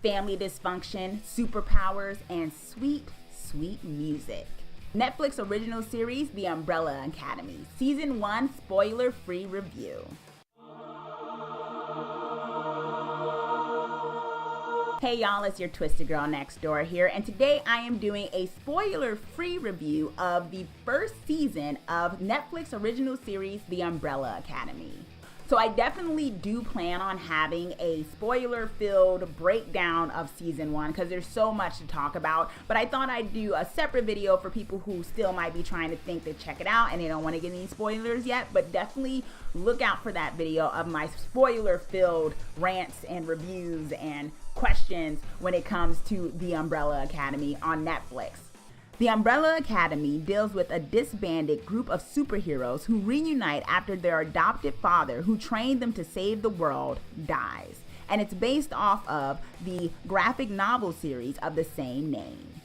family dysfunction, superpowers, and sweet, sweet music. Netflix original series, The Umbrella Academy, Season 1 spoiler-free review. Hey y'all, it's your Twisted Girl next door here, and today I am doing a spoiler-free review of the first season of Netflix original series, The Umbrella Academy. So I definitely do plan on having a spoiler-filled breakdown of season 1 because there's so much to talk about, but I thought I'd do a separate video for people who still might be trying to think to check it out and they don't want to get any spoilers yet, but definitely look out for that video of my spoiler-filled rants and reviews and questions when it comes to The Umbrella Academy on Netflix. The Umbrella Academy deals with a disbanded group of superheroes who reunite after their adoptive father, who trained them to save the world, dies. And it's based off of the graphic novel series of the same name.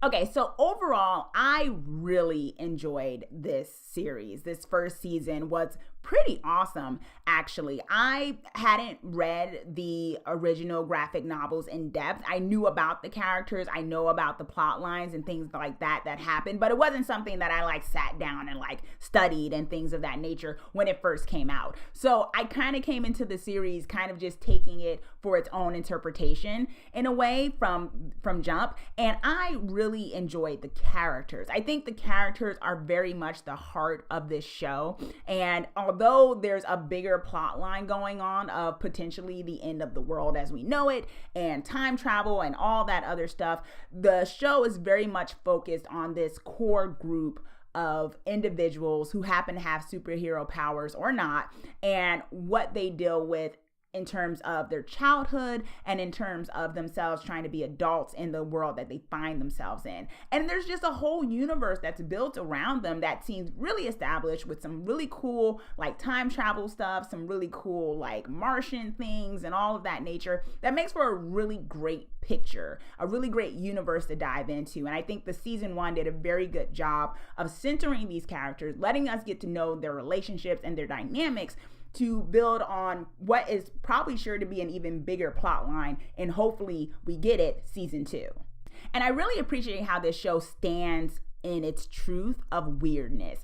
Okay, so overall, I really enjoyed this series. This first season was pretty awesome, actually. I hadn't read the original graphic novels in depth. I knew about the characters, I know about the plot lines and things like that happened, but it wasn't something that I sat down and studied and things of that nature when it first came out. So I kind of came into the series kind of just taking it for its own interpretation in a way from jump, and I really enjoyed the characters. I think the characters are very much the heart of this show, and although there's a bigger plot line going on of potentially the end of the world as we know it and time travel and all that other stuff, the show is very much focused on this core group of individuals who happen to have superhero powers or not, and what they deal with in terms of their childhood and in terms of themselves trying to be adults in the world that they find themselves in. And there's just a whole universe that's built around them that seems really established with some really cool time travel stuff, some really cool Martian things and all of that nature that makes for a really great picture, a really great universe to dive into. And I think the season 1 did a very good job of centering these characters, letting us get to know their relationships and their dynamics to build on what is probably sure to be an even bigger plot line, and hopefully we get it season 2. And I really appreciate how this show stands in its truth of weirdness.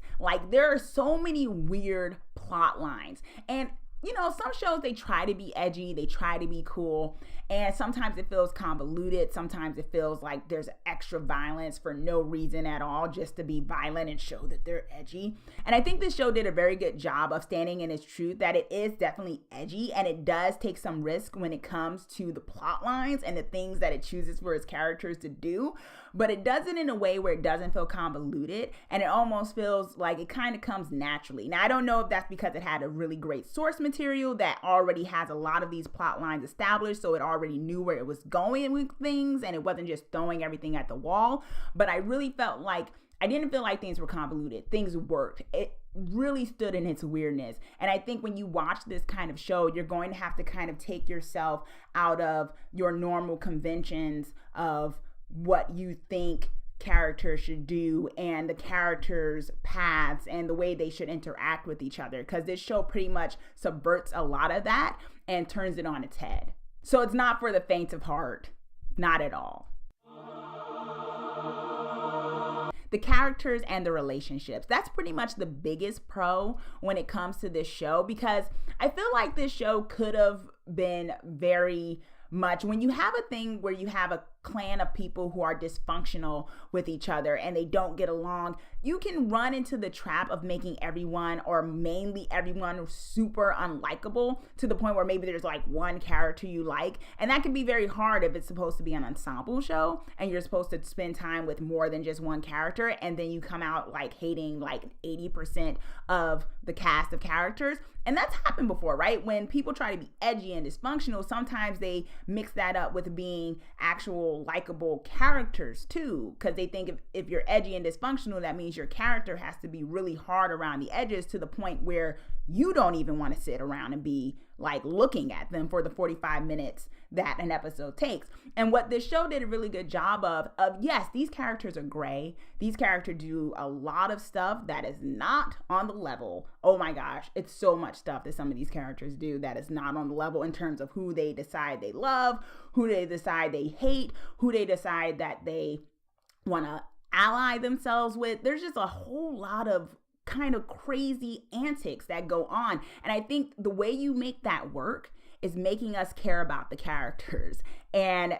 There are so many weird plot lines, and some shows, they try to be edgy, they try to be cool, and sometimes it feels convoluted, sometimes it feels like there's extra violence for no reason at all, just to be violent and show that they're edgy. And I think this show did a very good job of standing in its truth, that it is definitely edgy, and it does take some risk when it comes to the plot lines and the things that it chooses for its characters to do, but it does it in a way where it doesn't feel convoluted, and it almost feels like it kind of comes naturally. Now, I don't know if that's because it had a really great source material that already has a lot of these plot lines established, so it already knew where it was going with things and it wasn't just throwing everything at the wall, but I really felt I didn't feel like things were convoluted. Things worked. It really stood in its weirdness. And I think when you watch this kind of show, you're going to have to kind of take yourself out of your normal conventions of what you think characters should do and the characters' paths and the way they should interact with each other, because this show pretty much subverts a lot of that and turns it on its head. So it's not for the faint of heart, not at all. The characters and the relationships, that's pretty much the biggest pro when it comes to this show, because I feel like this show could have been very much, when you have a thing where you have a clan of people who are dysfunctional with each other and they don't get along, you can run into the trap of making everyone, or mainly everyone, super unlikable, to the point where maybe there's one character you like, and that can be very hard if it's supposed to be an ensemble show and you're supposed to spend time with more than just one character, and then you come out hating 80% of the cast of characters. And that's happened before, right? When people try to be edgy and dysfunctional, sometimes they mix that up with being actual likable characters too, because they think if you're edgy and dysfunctional, that means your character has to be really hard around the edges to the point where you don't even want to sit around and be like looking at them for the 45 minutes that an episode takes. And what this show did a really good job of yes, these characters are gray. These characters do a lot of stuff that is not on the level. Oh my gosh, it's so much stuff that some of these characters do that is not on the level in terms of who they decide they love, who they decide they hate, who they decide that they want to ally themselves with. There's just a whole lot of kind of crazy antics that go on. And I think the way you make that work is making us care about the characters. And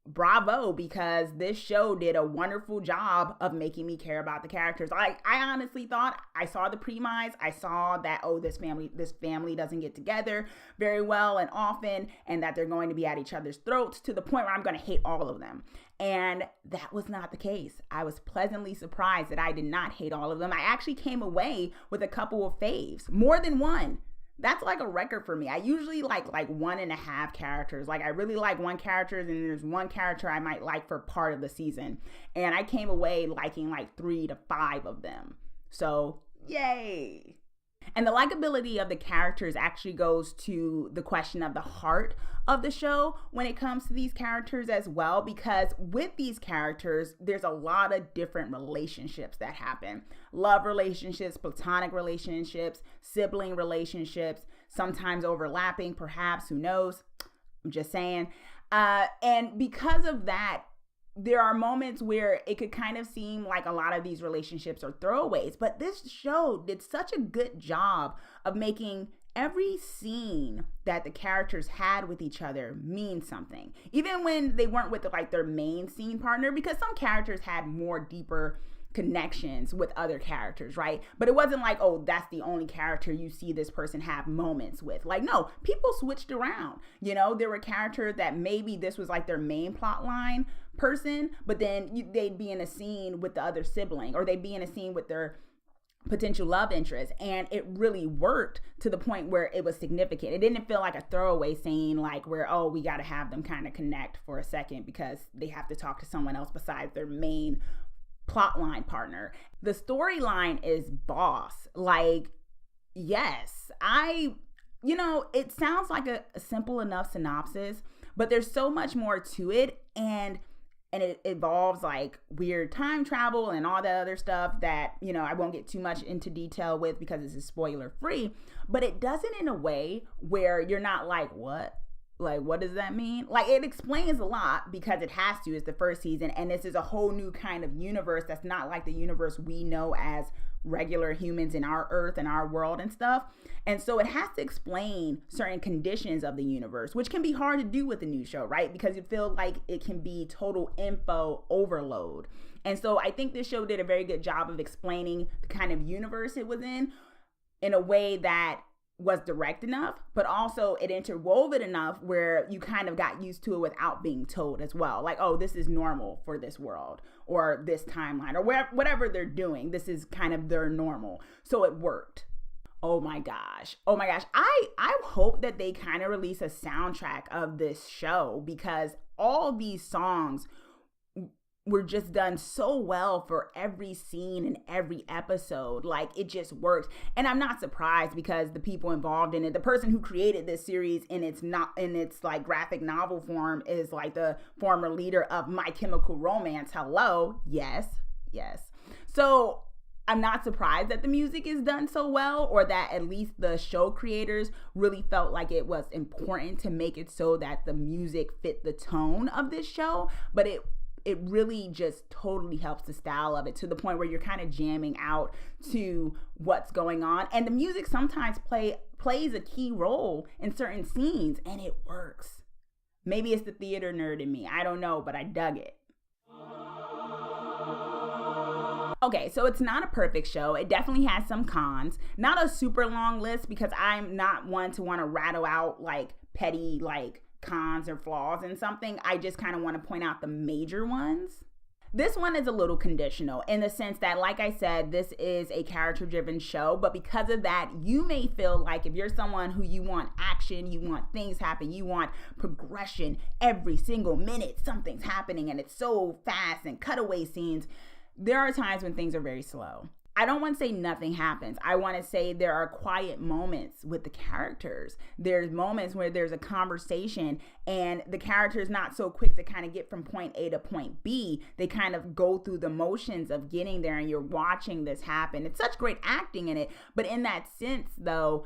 bravo, because this show did a wonderful job of making me care about the characters. I honestly thought, I saw the premise, I saw that, oh, this family doesn't get together very well and often, and that they're going to be at each other's throats to the point where I'm going to hate all of them. And that was not the case. I was pleasantly surprised that I did not hate all of them. I actually came away with a couple of faves, more than one. That's like a record for me. I usually like 1.5 characters. Like I really like one character, and there's one character I might like for part of the season. And I came away liking like 3 to 5 of them. So yay. And the likability of the characters actually goes to the question of the heart of the show when it comes to these characters as well, because with these characters, there's a lot of different relationships that happen. Love relationships, platonic relationships, sibling relationships, sometimes overlapping, perhaps, who knows? I'm just saying. And because of that, there are moments where it could kind of seem like a lot of these relationships are throwaways, but this show did such a good job of making every scene that the characters had with each other mean something, even when they weren't with like their main scene partner, because some characters had more deeper connections with other characters, right? But it wasn't like, oh, that's the only character you see this person have moments with. Like, no, people switched around. You know, there were characters that maybe this was like their main plot line person, but then they'd be in a scene with the other sibling, or they'd be in a scene with their potential love interest, and it really worked to the point where it was significant. It didn't feel like a throwaway scene, like where, oh, we got to have them kind of connect for a second because they have to talk to someone else besides their main plotline partner. The storyline is boss. Like, yes, it sounds like a simple enough synopsis, but there's so much more to it, and it involves like weird time travel and all that other stuff that, I won't get too much into detail with because this is spoiler free, but it does it in a way where you're not like, what? Like, what does that mean? Like, it explains a lot because it has to. It's the first season, and this is a whole new kind of universe that's not like the universe we know as regular humans in our earth and our world and stuff. And so it has to explain certain conditions of the universe, which can be hard to do with a new show, right? Because you feel like it can be total info overload. And so I think this show did a very good job of explaining the kind of universe it was in a way that was direct enough, but also it interwoven enough where you kind of got used to it without being told as well. Like, oh, this is normal for this world or this timeline or whatever they're doing. This is kind of their normal. So it worked. Oh my gosh. I hope that they kind of release a soundtrack of this show because all these songs were just done so well for every scene and every episode. Like, it just worked. And I'm not surprised because the people involved in it, the person who created this series in its like graphic novel form is like the former leader of My Chemical Romance. Hello. Yes. So I'm not surprised that the music is done so well, or that at least the show creators really felt like it was important to make it so that the music fit the tone of this show. But it really just totally helps the style of it to the point where you're kind of jamming out to what's going on. And the music sometimes plays a key role in certain scenes, and it works. Maybe it's the theater nerd in me. I don't know, but I dug it. Okay, so it's not a perfect show. It definitely has some cons. Not a super long list because I'm not one to want to rattle out like petty like cons or flaws in something. I just kind of want to point out the major ones. This one is a little conditional in the sense that, like I said, this is a character-driven show, but because of that, you may feel like if you're someone who you want action, you want things happen, you want progression every single minute, something's happening and it's so fast and cutaway scenes, there are times when things are very slow. I don't want to say nothing happens. I want to say there are quiet moments with the characters. There's moments where there's a conversation and the character is not so quick to kind of get from point A to point B. They kind of go through the motions of getting there, and you're watching this happen. It's such great acting in it. But in that sense, though,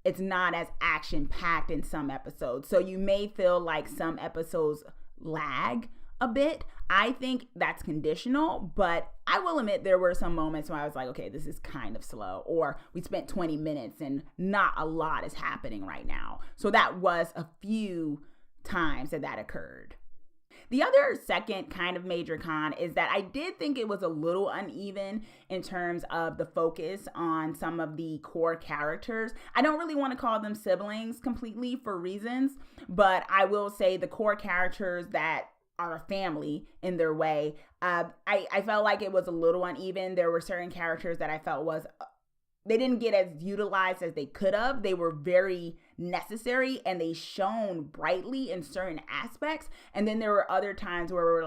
it's not as action-packed in some episodes. So you may feel like some episodes lag a bit. I think that's conditional, but I will admit there were some moments where I was like, okay, this is kind of slow, or we spent 20 minutes and not a lot is happening right now. So that was a few times that occurred. The other second kind of major con is that I did think it was a little uneven in terms of the focus on some of the core characters. I don't really want to call them siblings completely for reasons, but I will say the core characters that are a family in their way. I felt like it was a little uneven. There were certain characters that I felt they didn't get as utilized as they could have. They were very necessary and they shone brightly in certain aspects. And then there were other times where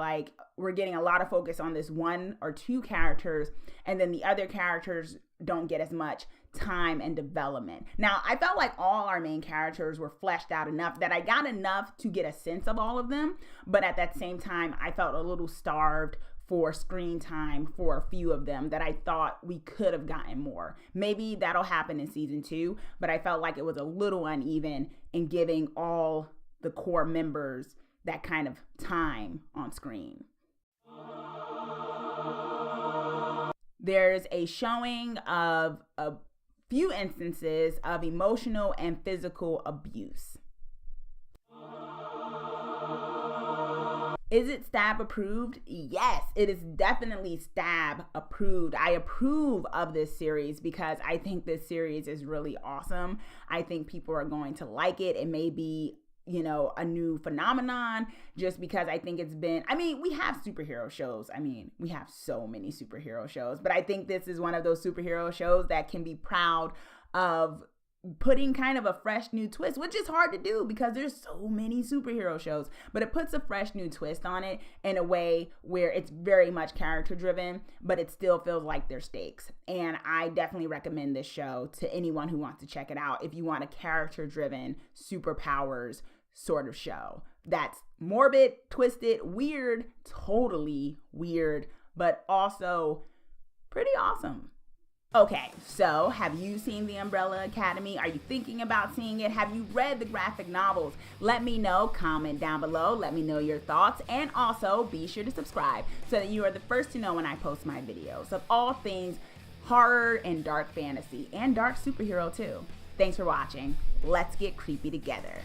we're getting a lot of focus on this one or two characters, and then the other characters don't get as much time and development. Now, I felt like all our main characters were fleshed out enough that I got enough to get a sense of all of them. But at that same time, I felt a little starved for screen time for a few of them that I thought we could have gotten more. Maybe that'll happen in season 2, but I felt like it was a little uneven in giving all the core members that kind of time on screen. There's a showing of a few instances of emotional and physical abuse. Is it Stab approved? Yes, it is definitely Stab approved. I approve of this series because I think this series is really awesome. I think people are going to like it. It may be, a new phenomenon just because I think we have superhero shows. We have so many superhero shows, but I think this is one of those superhero shows that can be proud of putting kind of a fresh new twist, which is hard to do because there's so many superhero shows, but it puts a fresh new twist on it in a way where it's very much character driven, but it still feels like there's stakes. And I definitely recommend this show to anyone who wants to check it out if you want a character driven superpowers sort of show that's morbid, twisted, weird, totally weird, but also pretty awesome. Okay, so have you seen The Umbrella Academy? Are you thinking about seeing it? Have you read the graphic novels? Let me know, comment down below, let me know your thoughts, and also be sure to subscribe so that you are the first to know when I post my videos of all things horror and dark fantasy, and dark superhero too. Thanks for watching. Let's get creepy together.